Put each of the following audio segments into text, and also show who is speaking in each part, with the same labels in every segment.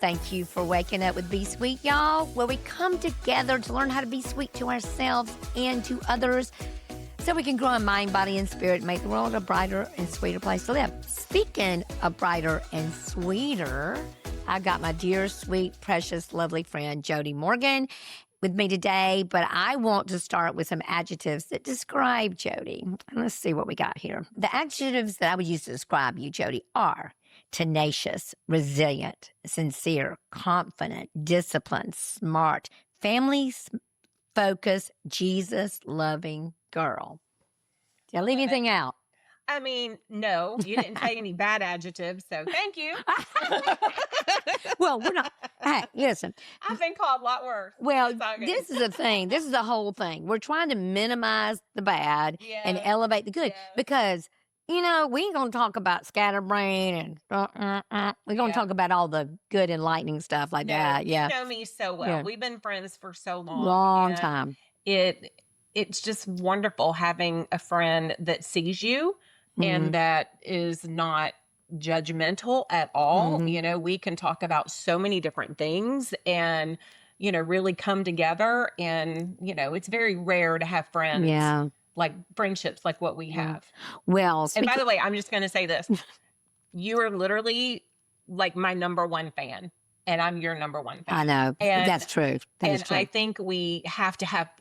Speaker 1: Thank you for waking up with Be Sweet, y'all, where we come together to learn how to be sweet to ourselves and to others so we can grow in mind, body, and spirit and make the world a brighter and sweeter place to live. Speaking of brighter and sweeter, I've got my dear, sweet, precious, lovely friend, Jody Morgan, with me today, but I want to start with some adjectives that describe Jody. Let's see what we got here. The adjectives that I would use to describe you, Jody, are tenacious, resilient, sincere, confident, disciplined, smart, family-focused, Jesus-loving girl. Did I leave anything out?
Speaker 2: I mean, no, you didn't say any bad adjectives, so thank you.
Speaker 1: Well, we're not. Hey, listen.
Speaker 2: I've been called a lot worse.
Speaker 1: Well, this is the thing. This is the whole thing. We're trying to minimize the bad and elevate the good because, you know, we ain't going to talk about scatterbrain and we're going to talk about all the good enlightening stuff like that. Yeah.
Speaker 2: You know me so well. Yeah. We've been friends for so long.
Speaker 1: Long time.
Speaker 2: It's just wonderful having a friend that sees you and that is not judgmental at all. You know, we can talk about so many different things and, you know, really come together. And, you know, it's very rare to have friends, like friendships like what we have.
Speaker 1: Well,
Speaker 2: and by the way, I'm just going to say this. You are literally like my number one fan. And I'm your number one fan.
Speaker 1: I know.
Speaker 2: And
Speaker 1: that's true. That is true.
Speaker 2: I think we have to have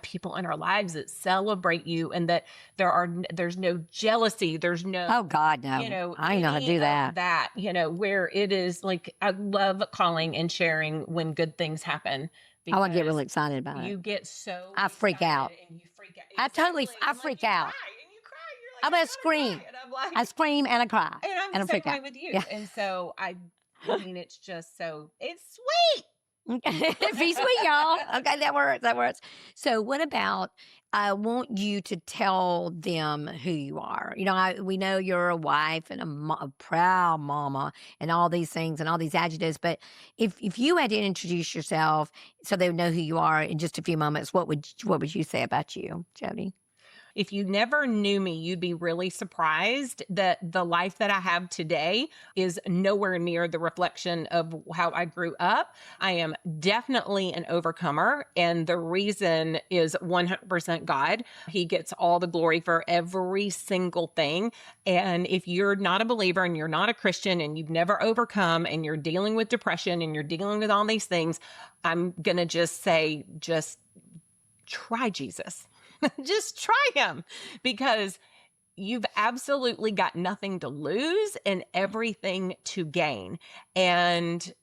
Speaker 2: people in our lives that celebrate you and that there's no jealousy. There's no,
Speaker 1: oh God, no.
Speaker 2: You know,
Speaker 1: I know how to do that.
Speaker 2: That, you know, where it is like, I love calling and sharing when good things happen.
Speaker 1: I get really excited about it.
Speaker 2: You get so
Speaker 1: I freak out.
Speaker 2: And you freak out.
Speaker 1: Exactly. I freak out.
Speaker 2: And you cry. You're like,
Speaker 1: I'm going to scream.
Speaker 2: And I'm like,
Speaker 1: I scream and I cry.
Speaker 2: And I'm the same way with you. Yeah. And so I mean, it's just it's sweet.
Speaker 1: Be sweet, y'all. Okay, that works. So what about, I want you to tell them who you are. You know, we know you're a wife and a proud mama and all these things and all these adjectives, but if you had to introduce yourself so they would know who you are in just a few moments, what would you say about you, Jody?
Speaker 2: If you never knew me, you'd be really surprised that the life that I have today is nowhere near the reflection of how I grew up. I am definitely an overcomer, and the reason is 100% God. He gets all the glory for every single thing. And if you're not a believer and you're not a Christian and you've never overcome and you're dealing with depression and you're dealing with all these things, I'm going to just say, just try Jesus. Just try him because you've absolutely got nothing to lose and everything to gain. And,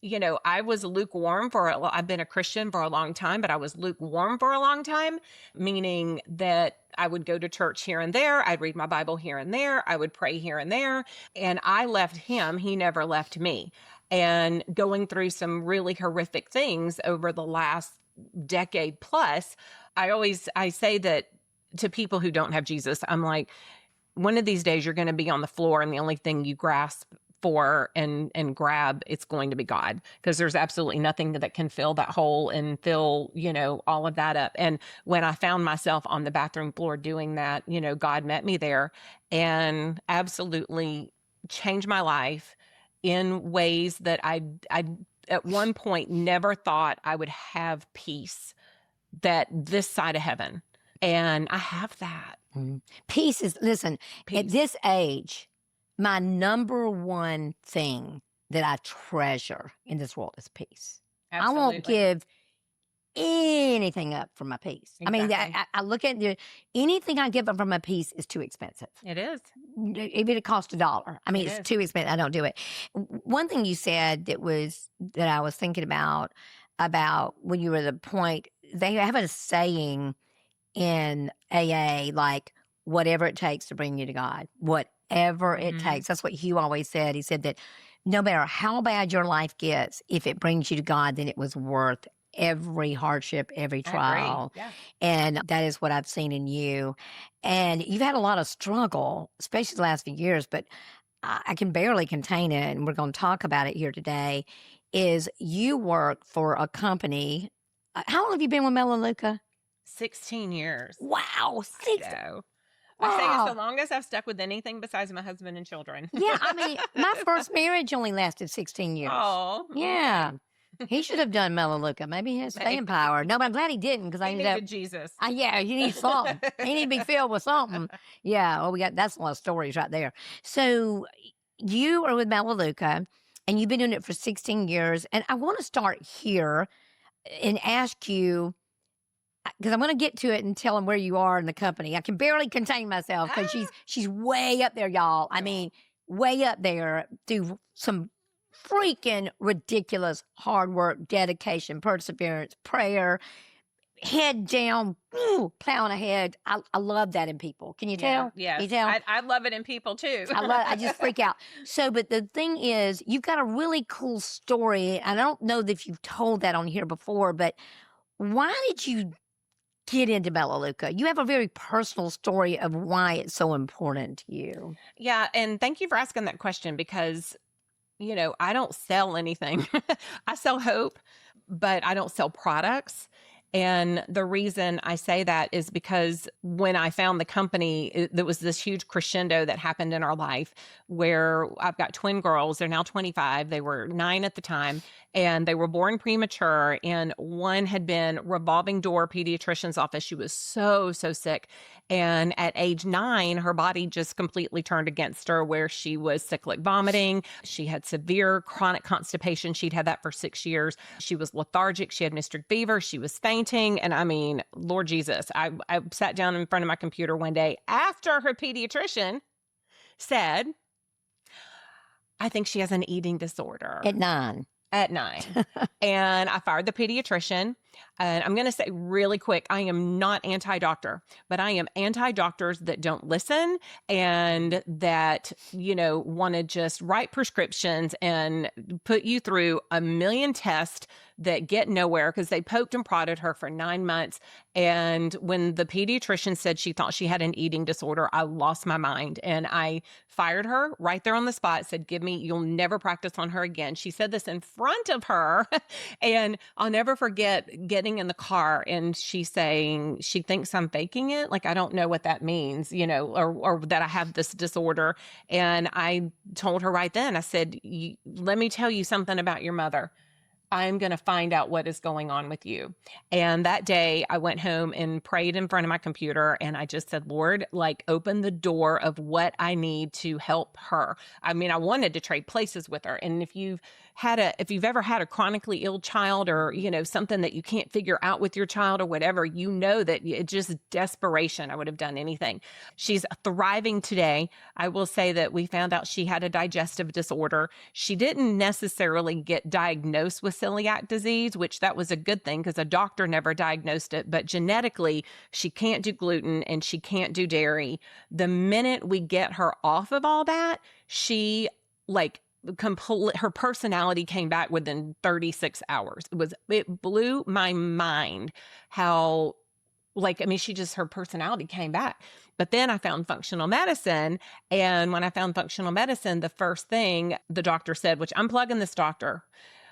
Speaker 2: you know, I was lukewarm I've been a Christian for a long time, but I was lukewarm for a long time, meaning that I would go to church here and there. I'd read my Bible here and there. I would pray here and there. And I left him. He never left me. And going through some really horrific things over the last decade plus, I say that to people who don't have Jesus, I'm like, one of these days you're going to be on the floor and the only thing you grasp for and grab, it's going to be God, because there's absolutely nothing that can fill that hole and fill, you know, all of that up. And when I found myself on the bathroom floor doing that, you know, God met me there and absolutely changed my life in ways that I at one point never thought I would have peace that this side of heaven. And I have that.
Speaker 1: Peace is, listen, at this age, my number one thing that I treasure in this world is peace.
Speaker 2: Absolutely.
Speaker 1: I won't give anything up for my peace.
Speaker 2: Exactly.
Speaker 1: I mean, I look at anything I give up for my peace is too expensive.
Speaker 2: It is.
Speaker 1: Even it costs $1. I mean, it's too expensive. I don't do it. One thing you said that I was thinking about when you were at the point, they have a saying in AA, like, whatever it takes to bring you to God, whatever it takes. That's what Hugh always said. He said that no matter how bad your life gets, if it brings you to God, then it was worth every hardship, every trial.
Speaker 2: Yeah.
Speaker 1: And that is what I've seen in you. And you've had a lot of struggle, especially the last few years, but I can barely contain it. And we're going to talk about it here today. Is you work for a company. How long have you been with Mel and Luca?
Speaker 2: 16 years.
Speaker 1: Wow. 16.
Speaker 2: I say it's the
Speaker 1: Wow.
Speaker 2: longest I've stuck with anything besides my husband and children.
Speaker 1: Yeah, I mean, my first marriage only lasted 16 years.
Speaker 2: Oh,
Speaker 1: Yeah. He should have done Melaleuca. Maybe he has staying
Speaker 2: maybe.
Speaker 1: power. No, but I'm glad he didn't because I
Speaker 2: He
Speaker 1: ended up.
Speaker 2: needed Jesus.
Speaker 1: Yeah, you need something. He need to be filled with something. Yeah. Well, that's a lot of stories right there. So you are with Melaleuca, and you've been doing it for 16 years. And I want to start here and ask you, because I'm going to get to it and tell them where you are in the company. I can barely contain myself because she's way up there, y'all. I mean, way up there. Do some freaking ridiculous hard work, dedication, perseverance, prayer, head down, plowing ahead. I love that in people. Can you tell?
Speaker 2: Yes.
Speaker 1: You tell?
Speaker 2: I love it in people too.
Speaker 1: I just freak out. So, but the thing is, you've got a really cool story. I don't know if you've told that on here before, but why did you get into Melaleuca? You have a very personal story of why it's so important to you.
Speaker 2: Yeah. And thank you for asking that question because, I don't sell anything. I sell hope, but I don't sell products. And the reason I say that is because when I found the company, there was this huge crescendo that happened in our life where I've got twin girls. They're now 25. They were 9 at the time, and they were born premature. And one had been revolving door pediatrician's office. She was so, so sick. And at age 9, her body just completely turned against her where she was cyclic vomiting. She had severe chronic constipation. She'd had that for 6 years. She was lethargic. She had mystic fever. She was fainting. And I mean, Lord Jesus, I sat down in front of my computer one day after her pediatrician said, I think she has an eating disorder.
Speaker 1: At 9.
Speaker 2: At 9. And I fired the pediatrician. And I'm going to say really quick, I am not anti-doctor, but I am anti-doctors that don't listen and that, want to just write prescriptions and put you through a million tests that get nowhere because they poked and prodded her for 9 months. And when the pediatrician said she thought she had an eating disorder, I lost my mind and I fired her right there on the spot, said, you'll never practice on her again. She said this in front of her. And I'll never forget getting in the car and she saying she thinks I'm faking it. Like, I don't know what that means, or that I have this disorder. And I told her right then, I said, let me tell you something about your mother. I'm going to find out what is going on with you. And that day I went home and prayed in front of my computer. And I just said, Lord, open the door of what I need to help her. I mean, I wanted to trade places with her. And if you've ever had a chronically ill child or, something that you can't figure out with your child or whatever, that it's just desperation. I would have done anything. She's thriving today. I will say that we found out she had a digestive disorder. She didn't necessarily get diagnosed with celiac disease, which that was a good thing because a doctor never diagnosed it. But genetically, she can't do gluten and she can't do dairy. The minute we get her off of all that, she her personality came back within 36 hours. It blew my mind how her personality came back. But then I found functional medicine. And when I found functional medicine, the first thing the doctor said, which I'm plugging this doctor,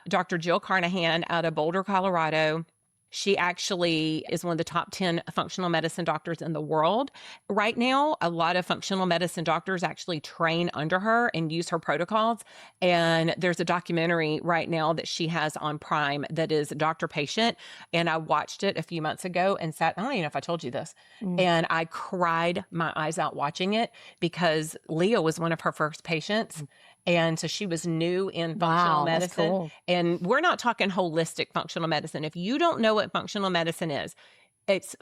Speaker 2: Dr. Jill Carnahan out of Boulder, Colorado. She actually is one of the top 10 functional medicine doctors in the world. Right now, a lot of functional medicine doctors actually train under her and use her protocols. And there's a documentary right now that she has on Prime that is Doctor Patient. And I watched it a few months ago and I don't even know if I told you this, and I cried my eyes out watching it because Leah was one of her first patients. And so she was new in functional medicine. Cool. And we're not talking holistic functional medicine. If you don't know what functional medicine is, it's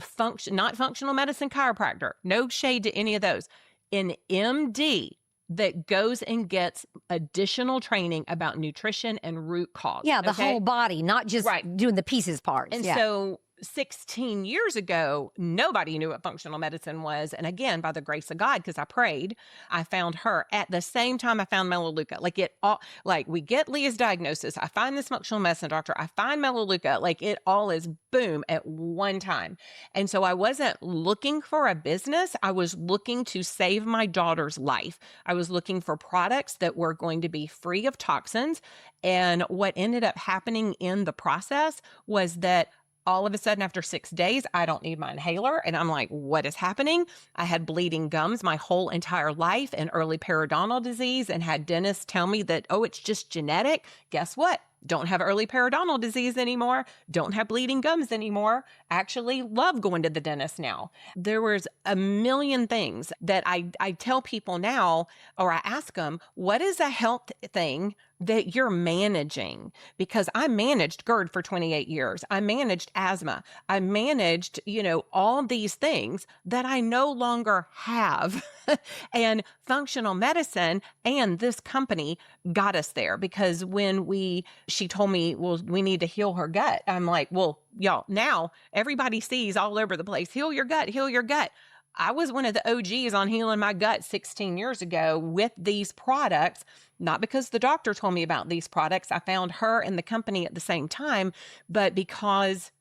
Speaker 2: not functional medicine chiropractor. No shade to any of those. An MD that goes and gets additional training about nutrition and root cause.
Speaker 1: Yeah, the whole body, not just doing the pieces parts.
Speaker 2: And so 16 years ago, nobody knew what functional medicine was. And again, by the grace of God, because I prayed, I found her at the same time I found Melaleuca. We get Leah's diagnosis. I find this functional medicine doctor. I find Melaleuca. It all is boom at one time. And so I wasn't looking for a business. I was looking to save my daughter's life. I was looking for products that were going to be free of toxins. And what ended up happening in the process was that All of a sudden, after 6 days, I don't need my inhaler. And I'm like, what is happening? I had bleeding gums my whole entire life and early periodontal disease, and had dentists tell me that, oh, it's just genetic. Guess what? Don't have early periodontal disease anymore. Don't have bleeding gums anymore. Actually love going to the dentist now. There was a million things that I tell people now, or I ask them, what is a health thing that you're managing? Because I managed GERD for 28 years. I managed asthma. I managed, all these things that I no longer have. And functional medicine and this company got us there, because she told me, well, we need to heal her gut. I'm like, well, y'all, now everybody sees all over the place, heal your gut, heal your gut. I was one of the OGs on healing my gut 16 years ago with these products, not because the doctor told me about these products. I found her and the company at the same time, but because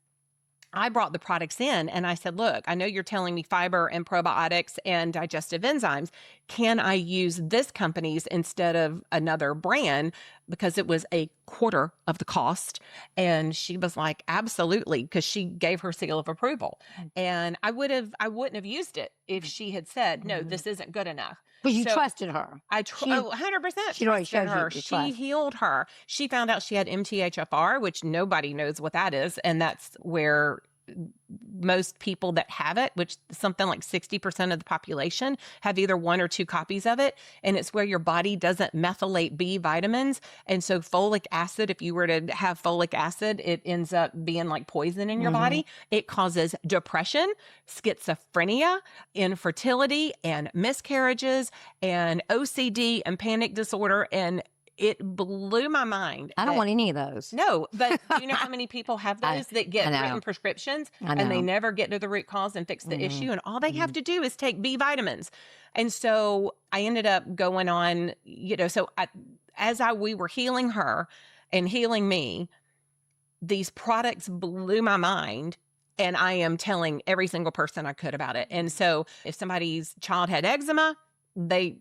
Speaker 2: I brought the products in and I said, look, I know you're telling me fiber and probiotics and digestive enzymes. Can I use this company's instead of another brand? Because it was a quarter of the cost. And she was like, absolutely, because she gave her seal of approval. And I wouldn't have used it if she had said, no, this isn't good enough.
Speaker 1: But you trusted her.
Speaker 2: 100%.
Speaker 1: She'd already showed
Speaker 2: her.
Speaker 1: you
Speaker 2: She healed her. She found out she had MTHFR, which nobody knows what that is. And that's where most people that have it, which something like 60% of the population, have either 1 or 2 copies of it. And it's where your body doesn't methylate B vitamins. And so folic acid, if you were to have folic acid, it ends up being like poison in your body. It causes depression, schizophrenia, infertility, and miscarriages, and OCD, and panic disorder. And it blew my mind.
Speaker 1: I don't want any of those.
Speaker 2: No, but do you know how many people have those that get written prescriptions and they never get to the root cause and fix the issue? And all they have to do is take B vitamins. And so I ended up going on, we were healing her and healing me, these products blew my mind. And I am telling every single person I could about it. And so if somebody's child had eczema, they,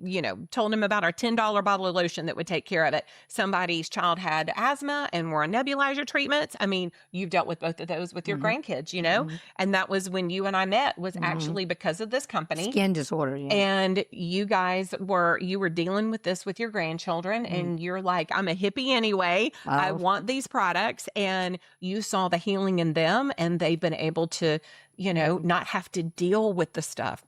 Speaker 2: told him about our $10 bottle of lotion that would take care of it. Somebody's child had asthma and were on nebulizer treatments. I mean, you've dealt with both of those with your grandkids, and that was when you and I met, was actually because of this company.
Speaker 1: Skin disorder. Yeah.
Speaker 2: And you were dealing with this with your grandchildren, and you're like, I'm a hippie anyway. I want these products. And you saw the healing in them, and they've been able to, not have to deal with the stuff.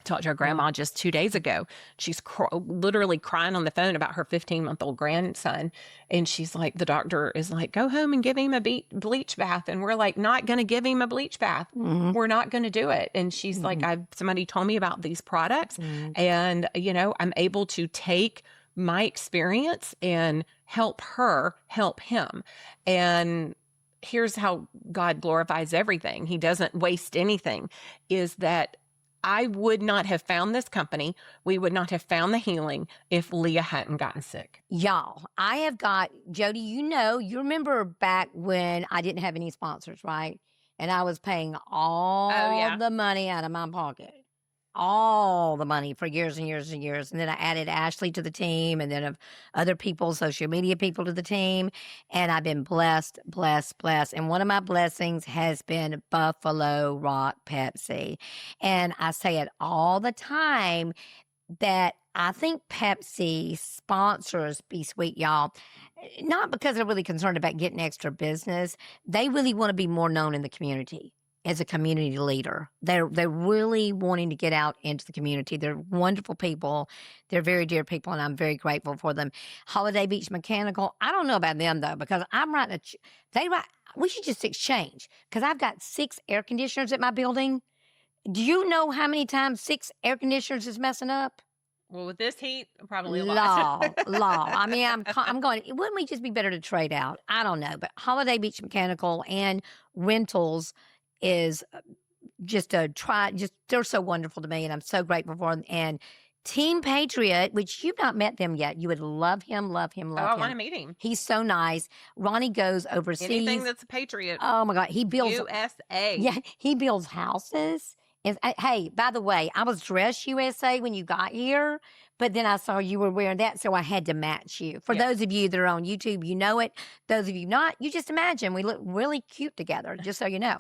Speaker 2: Talked to her grandma just 2 days ago. She's literally crying on the phone about her 15-month-old grandson. And she's like, the doctor is like, go home and give him a bleach bath. And we're like, not going to give him a bleach bath. We're not going to do it. And she's like, somebody told me about these products. And, I'm able to take my experience and help her help him. And here's how God glorifies everything. He doesn't waste anything, is that I would not have found this company. We would not have found the healing if Leah hadn't gotten sick.
Speaker 1: Y'all, I have got, Jody, you remember back when I didn't have any sponsors, right? And I was paying all the money out of my pocket. All the money for years and years and years. And then I added Ashley to the team, and then of other people, social media people to the team. And I've been blessed. And one of my blessings has been Buffalo Rock Pepsi. And I say it all the time that I think Pepsi sponsors Be Sweet, y'all, not because they're really concerned about getting extra business. They really want to be more known in the community. As a community leader, they're really wanting to get out into the community. They're wonderful people. They're very dear people, and I'm very grateful for them. Holiday Beach Mechanical, I don't know about them though, because I'm writing we should just exchange, because I've got 6 air conditioners at my building. Do you know how many times 6 air conditioners is messing up?
Speaker 2: Well, with this heat, probably a lot.
Speaker 1: Law. I mean, I'm going, wouldn't we just be better to trade out? I don't know, but Holiday Beach Mechanical and rentals is just they're so wonderful to me, and I'm so grateful for them. And Team Patriot, which you've not met them yet, you would love him.
Speaker 2: I want to meet him.
Speaker 1: He's so nice. Ronnie goes overseas.
Speaker 2: Anything that's a Patriot.
Speaker 1: Oh my God. He builds
Speaker 2: USA.
Speaker 1: Yeah. He builds houses And hey, by the way, I was dressed USA when you got here, but then I saw you were wearing that, so I had to match you. For
Speaker 2: Yeah.
Speaker 1: those of you that are on YouTube, you know it. Those of you not, you just imagine we look really cute together, just so you know.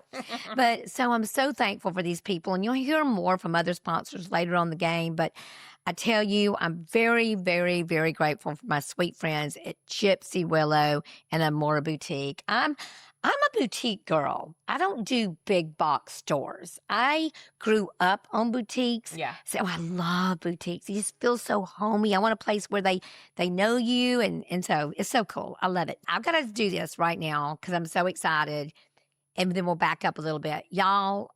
Speaker 1: But so I'm so thankful for these people, and you'll hear more from other sponsors later on the game. But I tell you, I'm very, very, very grateful for my sweet friends at Gypsy Willow and Amora Boutique. I'm a boutique girl. I don't do big box stores. I grew up on boutiques.
Speaker 2: Yeah.
Speaker 1: So I love boutiques. You just feel so homey. I want a place where they know you. And so it's so cool. I love it. I've got to do this right now because I'm so excited. And then we'll back up a little bit. Y'all,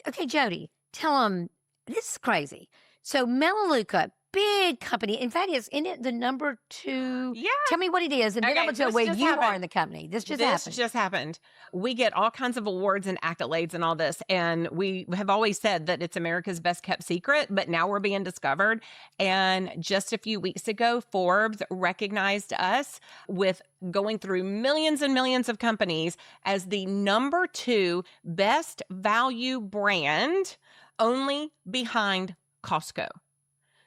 Speaker 1: okay, Jody, tell them, this is crazy. So Melaleuca, big company. In fact, isn't it the number 2?
Speaker 2: Yeah.
Speaker 1: Tell me what it is. And then I'm going to tell where you are in the company. This just
Speaker 2: happened. We get all kinds of awards and accolades and all this. And we have always said that it's America's best kept secret, but now we're being discovered. And just a few weeks ago, Forbes recognized us with going through millions and millions of companies as the number 2 best value brand, only behind Costco.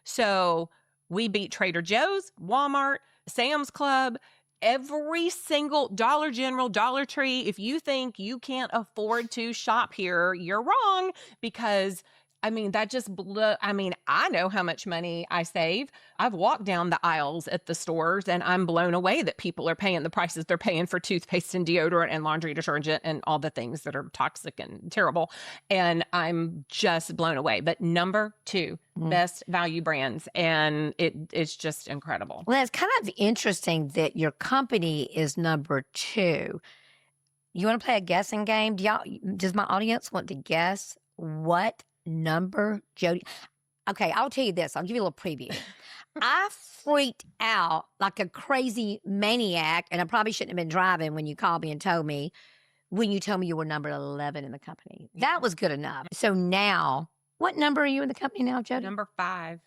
Speaker 2: So we beat Trader Joe's, Walmart, Sam's Club, every single Dollar General, Dollar Tree. If you think you can't afford to shop here, you're wrong, because I mean, that just blew. I mean, I know how much money I save. I've walked down the aisles at the stores and I'm blown away that people are paying the prices they're paying for toothpaste and deodorant and laundry detergent and all the things that are toxic and terrible. And I'm just blown away. But number 2, best value brands. And it's just incredible.
Speaker 1: Well, it's kind of interesting that your company is number 2. You want to play a guessing game? Does my audience want to guess what number Jody? Okay, I'll tell you this. I'll give you a little preview. I freaked out like a crazy maniac, and I probably shouldn't have been driving when you called me and told me, when you told me you were number 11 in the company. That was good enough. So now, what number are you in the company now, Jody?
Speaker 2: Number 5.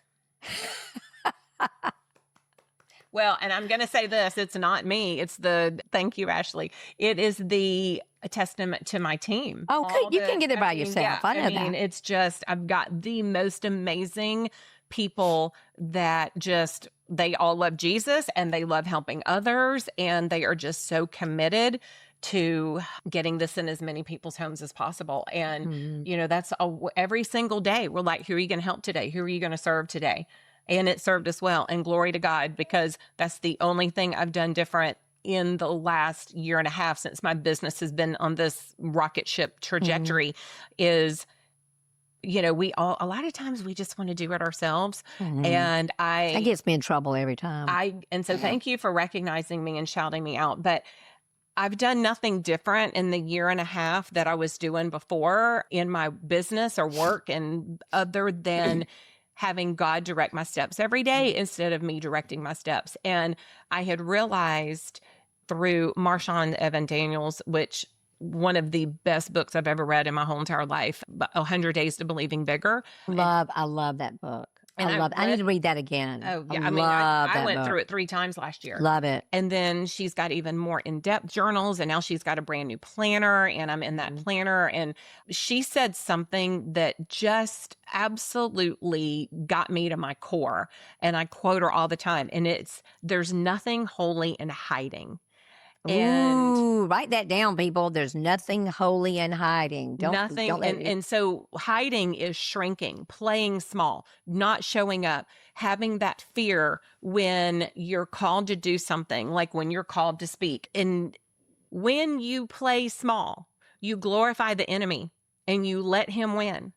Speaker 2: Well, and I'm going to say this, it's not me. Thank you, Ashley. It is a testament to my team.
Speaker 1: Oh, you can get it by yourself.
Speaker 2: Yeah,
Speaker 1: I know that.
Speaker 2: It's just, I've got the most amazing people that they all love Jesus and they love helping others. And they are just so committed to getting this in as many people's homes as possible. And, that's every single day. We're like, who are you going to help today? Who are you going to serve today? And it served us well. And glory to God, because that's the only thing I've done different in the last year and a half since my business has been on this rocket ship trajectory is, a lot of times we just want to do it ourselves. And
Speaker 1: that gets me in trouble every time.
Speaker 2: So thank you for recognizing me and shouting me out. But I've done nothing different in the year and a half that I was doing before in my business or work, and other than having God direct my steps every day instead of me directing my steps. And I had realized through Marshawn Evan Daniels, which one of the best books I've ever read in my whole entire life, 100 Days to Believing Bigger.
Speaker 1: I love that book. I need to read that again.
Speaker 2: Oh, yeah. I went through it 3 times last year.
Speaker 1: Love it.
Speaker 2: And then she's got even more in-depth journals, and now she's got a brand new planner, and I'm in that planner. And she said something that just absolutely got me to my core. And I quote her all the time. And there's nothing holy in hiding.
Speaker 1: Ooh, write that down, people. There's nothing holy in hiding.
Speaker 2: And so hiding is shrinking, playing small, not showing up, having that fear when you're called to do something, like when you're called to speak. And when you play small, you glorify the enemy and you let him win.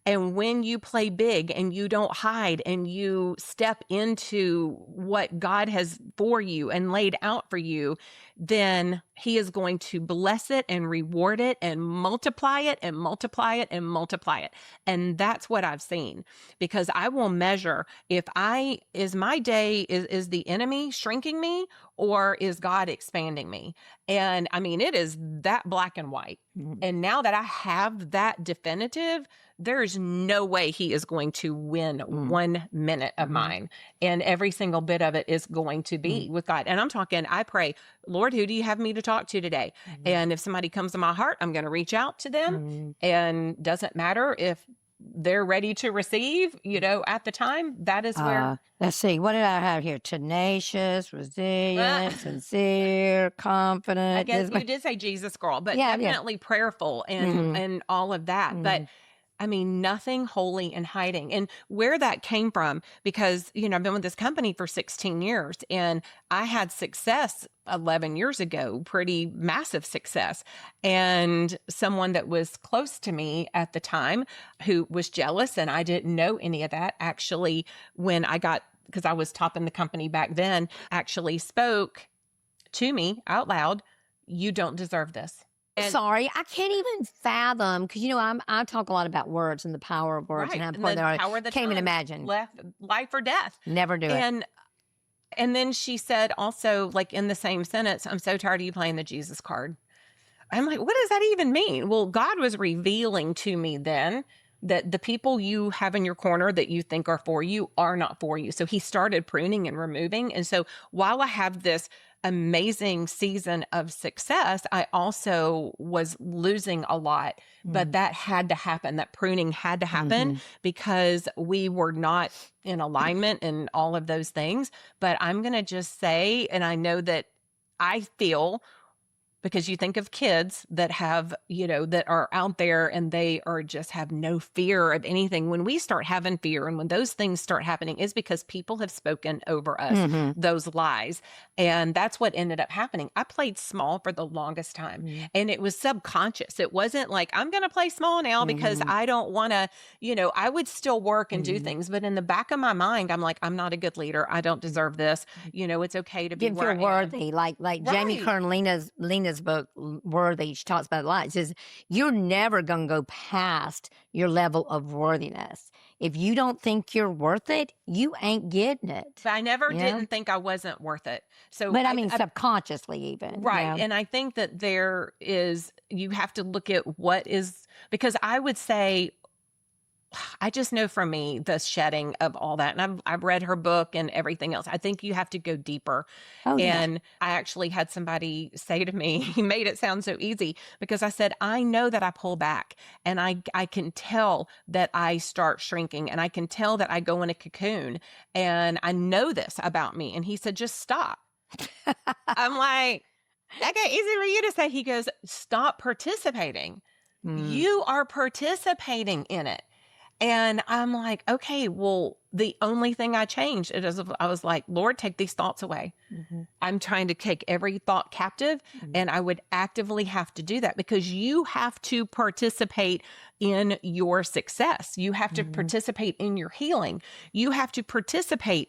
Speaker 2: And when you play big and you don't hide and you step into what God has for you and laid out for you, then he is going to bless it and reward it and multiply it and multiply it and multiply it. And that's what I've seen, because I will measure is the enemy shrinking me, or is God expanding me? And I mean, it is that black and white. And now that I have that definitive, there's no way he is going to win 1 minute of mine. And every single bit of it is going to be with God. And I'm talking, I pray Lord, who do you have me to talk to today? And if somebody comes to my heart, I'm going to reach out to them. And doesn't matter if they're ready to receive, at the time. That is where.
Speaker 1: Let's see. What did I have here? Tenacious, resilient, sincere, confident.
Speaker 2: I guess you did say Jesus girl, but
Speaker 1: Yeah,
Speaker 2: definitely prayerful and all of that. But I mean, nothing holy and hiding. And where that came from, because, I've been with this company for 16 years and I had success 11 years ago, pretty massive success. And someone that was close to me at the time who was jealous, and I didn't know any of that, actually, when because I was topping the company back then, actually spoke to me out loud, "You don't deserve this."
Speaker 1: Sorry, I can't even fathom, because I talk a lot about words and the power of words,
Speaker 2: right.
Speaker 1: and how
Speaker 2: And
Speaker 1: important
Speaker 2: the
Speaker 1: they are.
Speaker 2: power of the
Speaker 1: Can't even
Speaker 2: tongue,
Speaker 1: imagine.
Speaker 2: Life or death.
Speaker 1: Never do it.
Speaker 2: And then she said also, like in the same sentence, "I'm so tired of you playing the Jesus card." I'm like, what does that even mean? Well, God was revealing to me then that the people you have in your corner that you think are for you are not for you. So he started pruning and removing. And so while I have this amazing season of success, I also was losing a lot, but that had to happen. That pruning had to happen because we were not in alignment and all of those things. But I'm going to just say, and I know that I feel, because you think of kids that have, that are out there and they are just have no fear of anything. When we start having fear and when those things start happening, is because people have spoken over us those lies. And that's what ended up happening. I played small for the longest time and it was subconscious. It wasn't like, I'm going to play small now because I don't want to, I would still work and do things. But in the back of my mind, I'm like, I'm not a good leader. I don't deserve this. It's okay to be
Speaker 1: Didn't feel worthy. Like Jamie Kern, Lena's book, Worthy, she talks about it a lot. It says, you're never going to go past your level of worthiness. If you don't think you're worth it, you ain't getting it.
Speaker 2: But I never didn't think I wasn't worth it. So,
Speaker 1: but I mean, subconsciously even.
Speaker 2: Right. And I think that you have to look at what is, because I would say, I just know from me the shedding of all that. And I've read her book and everything else. I think you have to go deeper. And I actually had somebody say to me, he made it sound so easy, because I said, I know that I pull back and I can tell that I start shrinking and I can tell that I go in a cocoon, and I know this about me. And he said, just stop. I'm like, okay, easy for you to say. He goes, stop participating. You are participating in it. And I'm like, okay, well, the only thing I changed is I was like, Lord, take these thoughts away. I'm trying to take every thought captive, and I would actively have to do that, because you have to participate in your success. You have to participate in your healing. You have to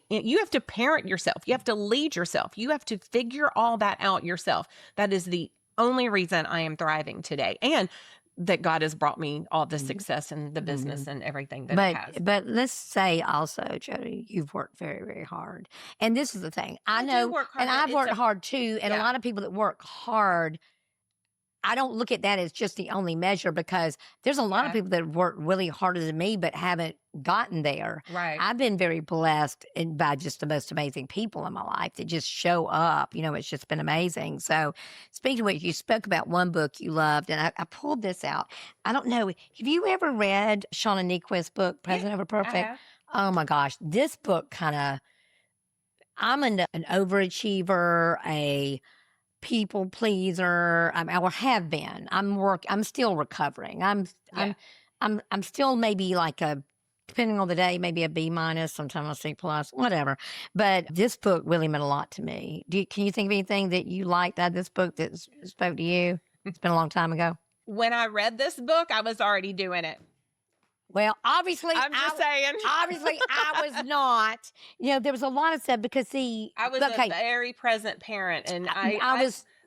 Speaker 2: you have to parent yourself. You have to lead yourself. You have to figure all that out yourself. That is the only reason I am thriving today. And that God has brought me all the success and the business and everything that it has.
Speaker 1: But let's say also, Jody, you've worked very, very hard. And this is the thing. I know,
Speaker 2: work hard,
Speaker 1: and I've worked hard too. And a lot of people that work hard, I don't look at that as just the only measure, because there's a lot of people that work really harder than me but haven't gotten there.
Speaker 2: Right.
Speaker 1: I've been very blessed by just the most amazing people in my life that just show up. It's just been amazing. So speaking of which, you spoke about one book you loved, and I pulled this out. I don't know. Have you ever read Shauna Nequist's book, President Over Perfect? Oh my gosh. This book I'm an overachiever, a people pleaser. I have been. I'm still recovering. I'm still maybe like depending on the day, maybe a B minus, sometimes a C plus, whatever. But this book really meant a lot to me. Can you think of anything that you liked out of this book that spoke to you? It's been a long time ago.
Speaker 2: When I read this book, I was already doing it.
Speaker 1: Well, obviously,
Speaker 2: I'm just saying.
Speaker 1: Obviously, I was not. There was a lot of stuff, because
Speaker 2: I was a very present parent, and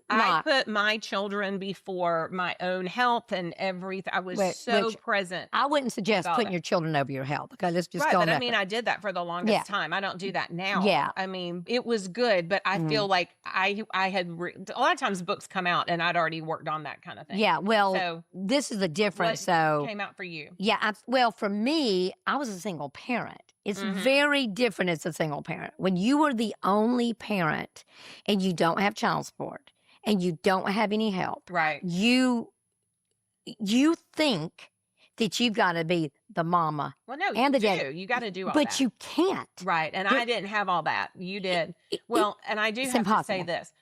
Speaker 2: I put my children before my own health and everything. I was so present.
Speaker 1: I wouldn't suggest putting your children over your health, because let's just go.
Speaker 2: But I mean, I did that for the longest time. I don't do that now.
Speaker 1: Yeah.
Speaker 2: I mean, it was good, but I feel like I had a lot of times books come out and I'd already worked on that kind of thing.
Speaker 1: Yeah. Well, this is the difference.
Speaker 2: What came out for you?
Speaker 1: Yeah. Well, for me, I was a single parent. It's very different as a single parent. When you are the only parent and you don't have child support and you don't have any help,
Speaker 2: Right.
Speaker 1: you think that you've got to be the mama
Speaker 2: Well, no,
Speaker 1: and
Speaker 2: you
Speaker 1: the daddy,
Speaker 2: do. You got to do all
Speaker 1: but
Speaker 2: that.
Speaker 1: you can't.
Speaker 2: Right. And I didn't have all that. You did. Well, and I do
Speaker 1: it's
Speaker 2: have to say
Speaker 1: impossible.
Speaker 2: this.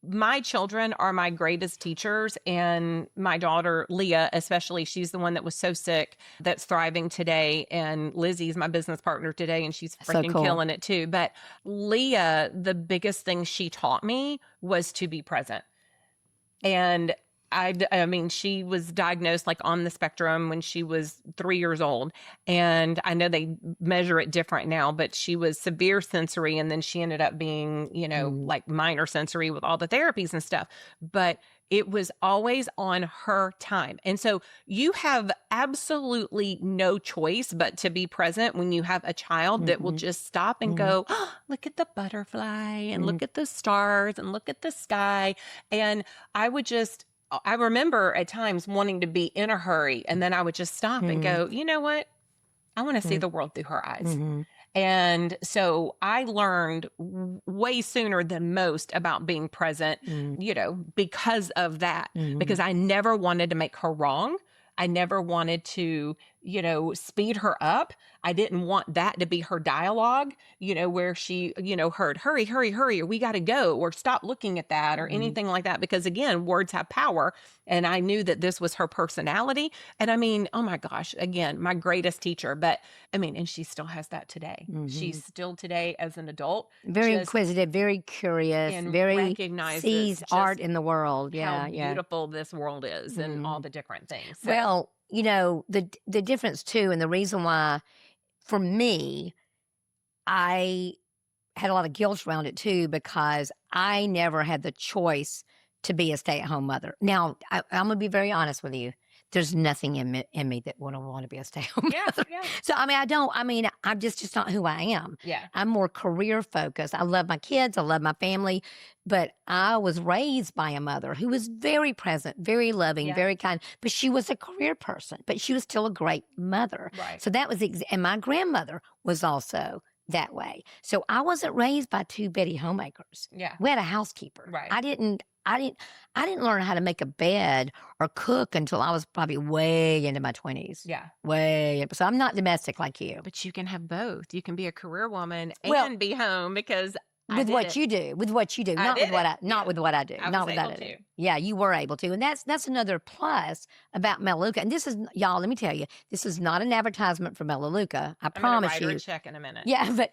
Speaker 2: My children are my greatest teachers, and my daughter, Leah, especially, she's the one that was so sick that's thriving today. And Lizzie's my business partner today, and she's
Speaker 1: So
Speaker 2: freaking
Speaker 1: cool.
Speaker 2: killing it too. But Leah, the biggest thing she taught me was to be present. And I mean, she was diagnosed like on the spectrum when she was 3 years old. And I know they measure it different now, but she was severe sensory. And then she ended up being, like minor sensory with all the therapies and stuff. But it was always on her time. And so you have absolutely no choice but to be present when you have a child that will just stop and go, oh, look at the butterfly and look at the stars and look at the sky. And I remember at times wanting to be in a hurry, and then I would just stop and go, you know what? I want to see the world through her eyes. And so I learned way sooner than most about being present, because of that, because I never wanted to make her wrong. I never wanted to, speed her up. I didn't want that to be her dialogue, where she, heard, hurry, hurry, hurry, or we got to go, or stop looking at that, or anything like that. Because again, words have power. And I knew that this was her personality. And I mean, oh my gosh, again, my greatest teacher. But I mean, and she still has that today. She's still today as an adult.
Speaker 1: Very inquisitive, very curious,
Speaker 2: and
Speaker 1: very
Speaker 2: recognizes
Speaker 1: sees
Speaker 2: just
Speaker 1: art in the world. Yeah,
Speaker 2: how beautiful this world is and all the different things. So,
Speaker 1: well, the difference too, and the reason why, for me, I had a lot of guilt around it too, because I never had the choice to be a stay-at-home mother. Now, I'm going to be very honest with you. There's nothing in me that would want to be a stay-at-home mother.
Speaker 2: yeah.
Speaker 1: So, I'm just not who I am.
Speaker 2: Yeah.
Speaker 1: I'm more career focused. I love my kids. I love my family. But I was raised by a mother who was very present, very loving, very kind. But she was a career person. But she was still a great mother.
Speaker 2: Right.
Speaker 1: So that was, and my grandmother was also that way. So I wasn't raised by two Betty homemakers.
Speaker 2: Yeah.
Speaker 1: We had a housekeeper.
Speaker 2: Right.
Speaker 1: I didn't learn how to make a bed or cook until I was probably way into my 20s.
Speaker 2: Yeah.
Speaker 1: So I'm not domestic like you.
Speaker 2: But you can have both. You can be a career woman
Speaker 1: Well,
Speaker 2: and be home, because
Speaker 1: with what you do, not with what I do, not with what I do. Yeah, you were able to, and that's another plus about Melaleuca. And this is, y'all, let me tell you, this is not an advertisement for Melaleuca. I promise
Speaker 2: I'm
Speaker 1: you.
Speaker 2: gonna write her a check in a minute.
Speaker 1: Yeah, but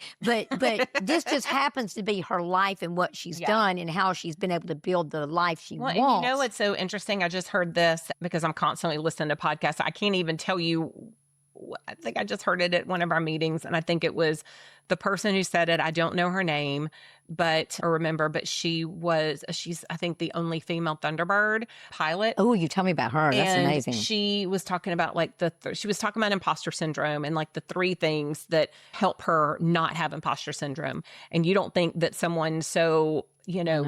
Speaker 1: this just happens to be her life and what she's done and how she's been able to build the life she wants.
Speaker 2: And you know what's so interesting? I just heard this because I'm constantly listening to podcasts. I can't even tell you. I think I just heard it at one of our meetings, and I think it was the person who said it. I don't know her name, but she's I think the only female Thunderbird pilot.
Speaker 1: Oh, you tell me about her. That's
Speaker 2: and
Speaker 1: amazing.
Speaker 2: She was talking about like she was talking about imposter syndrome and like the three things that help her not have imposter syndrome. And you don't think that someone so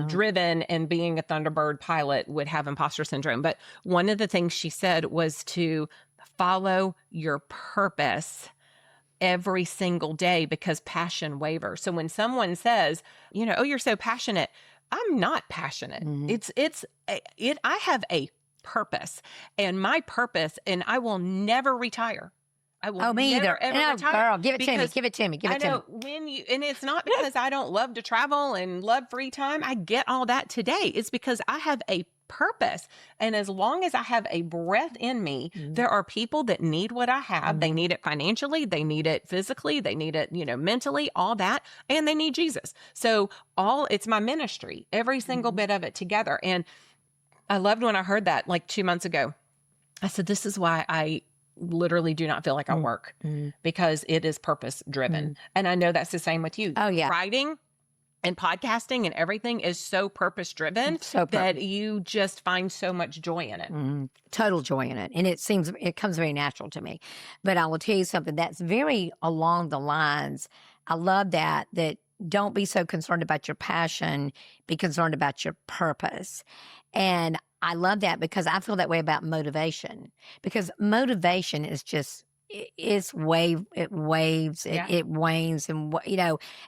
Speaker 2: driven and being a Thunderbird pilot would have imposter syndrome. But one of the things she said was to follow your purpose every single day, because passion wavers. So when someone says, oh, you're so passionate, I'm not passionate. I have a purpose, and my purpose, and I will never retire. I will
Speaker 1: me
Speaker 2: never,
Speaker 1: either.
Speaker 2: ever
Speaker 1: No,
Speaker 2: retire.
Speaker 1: girl, give it to me. Give it to me. Give it to me.
Speaker 2: And it's not because I don't love to travel and love free time. I get all that today. It's because I have a purpose. And as long as I have a breath in me, there are people that need what I have. They need it financially. They need it physically. They need it, mentally, all that. And they need Jesus. So it's my ministry, every single bit of it together. And I loved when I heard that like 2 months ago. I said, this is why I literally do not feel like I work, because it is purpose driven. And I know that's the same with you.
Speaker 1: Oh, yeah.
Speaker 2: Writing and podcasting and everything is so purpose driven that you just find so much joy in it.
Speaker 1: Total joy in it. And it comes very natural to me. But I will tell you something that's very along the lines. I love that don't be so concerned about your passion, be concerned about your purpose. And I love that because I feel that way about motivation, because motivation is just it waves,
Speaker 2: Yeah.
Speaker 1: it wanes, and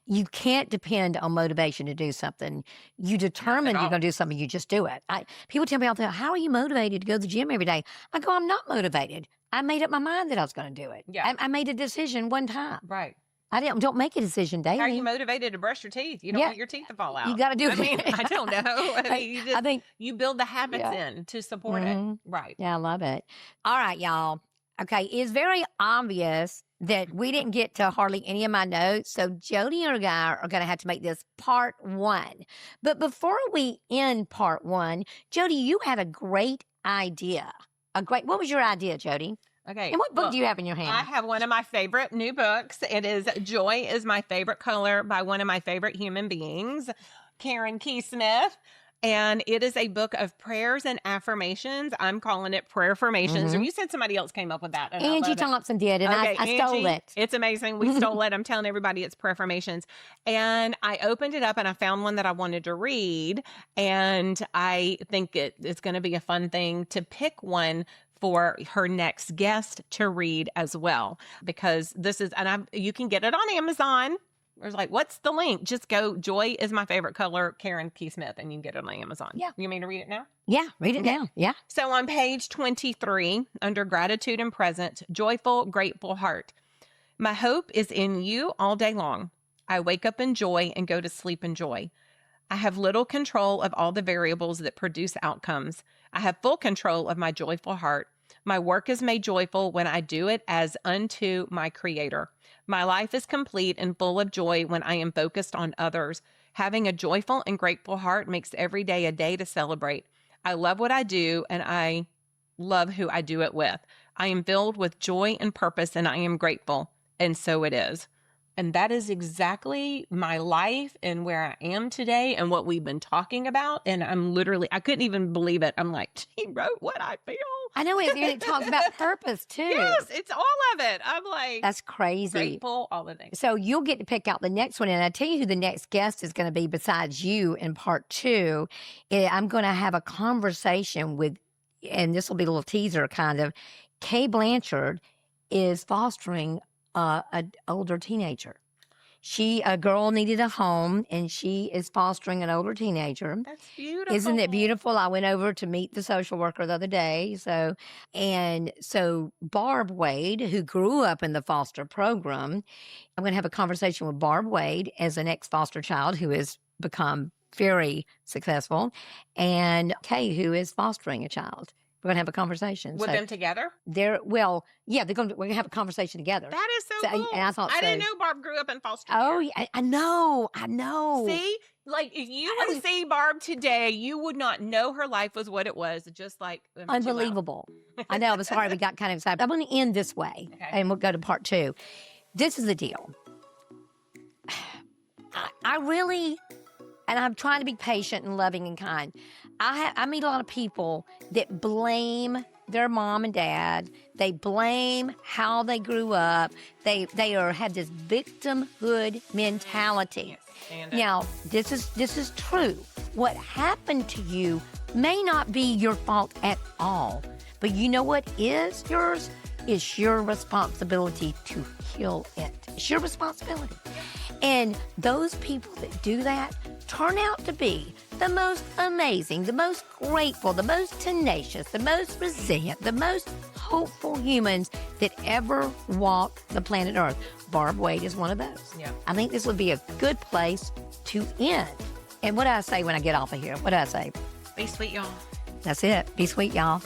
Speaker 1: you can't depend on motivation to do something. You determine you're
Speaker 2: all.
Speaker 1: going to do something, you just do it. People tell me all the time, "How are you motivated to go to the gym every day?" I go, "I'm not motivated. I made up my mind that I was going to do it.
Speaker 2: Yeah.
Speaker 1: I made a decision one time.
Speaker 2: Right.
Speaker 1: I don't make a decision daily.
Speaker 2: How are you motivated to brush your teeth? You don't
Speaker 1: Yeah.
Speaker 2: want your teeth to fall out.
Speaker 1: You got to do
Speaker 2: I
Speaker 1: it.
Speaker 2: mean, I don't know. I mean, you just,
Speaker 1: I think,
Speaker 2: you build the habits
Speaker 1: Yeah.
Speaker 2: in to support
Speaker 1: Mhm.
Speaker 2: it. Right.
Speaker 1: Yeah, I love it. All right, y'all. Okay, it's very obvious that we didn't get to hardly any of my notes, so Jody and I are going to have to make this part 1. But before we end part 1, Jody, you had a great idea. What was your idea, Jody?
Speaker 2: Okay.
Speaker 1: And what book
Speaker 2: well,
Speaker 1: do you have in your
Speaker 2: I
Speaker 1: hand?
Speaker 2: have one of my favorite new books. It is Joy is My Favorite Color by one of my favorite human beings, Karen Key Smith. And it is a book of prayers and affirmations. I'm calling it Prayerformations. Or you said somebody else came up with that. And I
Speaker 1: Angie
Speaker 2: love it.
Speaker 1: Thompson did, and
Speaker 2: Okay,
Speaker 1: I stole
Speaker 2: Angie,
Speaker 1: it.
Speaker 2: It's amazing. We stole it. I'm telling everybody it's Prayerformations. And I opened it up and I found one that I wanted to read. And I think it's going to be a fun thing to pick one for her next guest to read as well, because this is, and you can get it on Amazon. There's like, what's the link? Just go, Joy is My Favorite Color, Karen Key Smith, and you can get it on Amazon.
Speaker 1: Yeah.
Speaker 2: You want me to read it now?
Speaker 1: Yeah, read it down. Yeah.
Speaker 2: So on page 23, under Gratitude and Present, Joyful, Grateful Heart. My hope is in you all day long. I wake up in joy and go to sleep in joy. I have little control of all the variables that produce outcomes. I have full control of my joyful heart. My work is made joyful when I do it as unto my Creator. My life is complete and full of joy when I am focused on others. Having a joyful and grateful heart makes every day a day to celebrate. I love what I do and I love who I do it with. I am filled with joy and purpose and I am grateful. And so it is. And that is exactly my life and where I am today and what we've been talking about. And I couldn't even believe it. I'm like, she wrote what I feel.
Speaker 1: I know it talks about purpose too.
Speaker 2: Yes, it's all of it. I'm like,
Speaker 1: That's crazy.
Speaker 2: grateful, all the things.
Speaker 1: So you'll get to pick out the next one. And I tell you who the next guest is going to be besides you in part 2. I'm going to have a conversation with, and this will be a little teaser kind of, Kay Blanchard is fostering an older teenager. A girl needed a home, and she is fostering an older teenager.
Speaker 2: That's beautiful.
Speaker 1: Isn't it beautiful? I went over to meet the social worker the other day. So Barb Wade, who grew up in the foster program, I'm going to have a conversation with Barb Wade as an ex-foster child who has become very successful, and Kay, who is fostering a child. We're going to have a conversation.
Speaker 2: With them together?
Speaker 1: We're going to have a conversation together.
Speaker 2: That is so cool.
Speaker 1: And I thought
Speaker 2: I didn't know Barb grew up in foster care.
Speaker 1: Oh, yeah, I know.
Speaker 2: See? Like, if you were to see Barb today, you would not know her life was what it was. Just like,
Speaker 1: unbelievable. I know. I'm sorry. We got kind of excited. I'm going to end this way, and we'll go to part 2. This is the deal. I really, and I'm trying to be patient and loving and kind. I meet a lot of people that blame their mom and dad. They blame how they grew up. They have this victimhood mentality.
Speaker 2: Yes,
Speaker 1: now, this is true. What happened to you may not be your fault at all. But you know what is yours? It's your responsibility to heal it. It's your responsibility. And those people that do that turn out to be the most amazing, the most grateful, the most tenacious, the most resilient, the most hopeful humans that ever walked the planet Earth. Barb Wade is one of those.
Speaker 2: Yeah.
Speaker 1: I think this would be a good place to end. And what do I say when I get off of here? What do I say?
Speaker 2: Be sweet, y'all.
Speaker 1: That's it. Be sweet, y'all.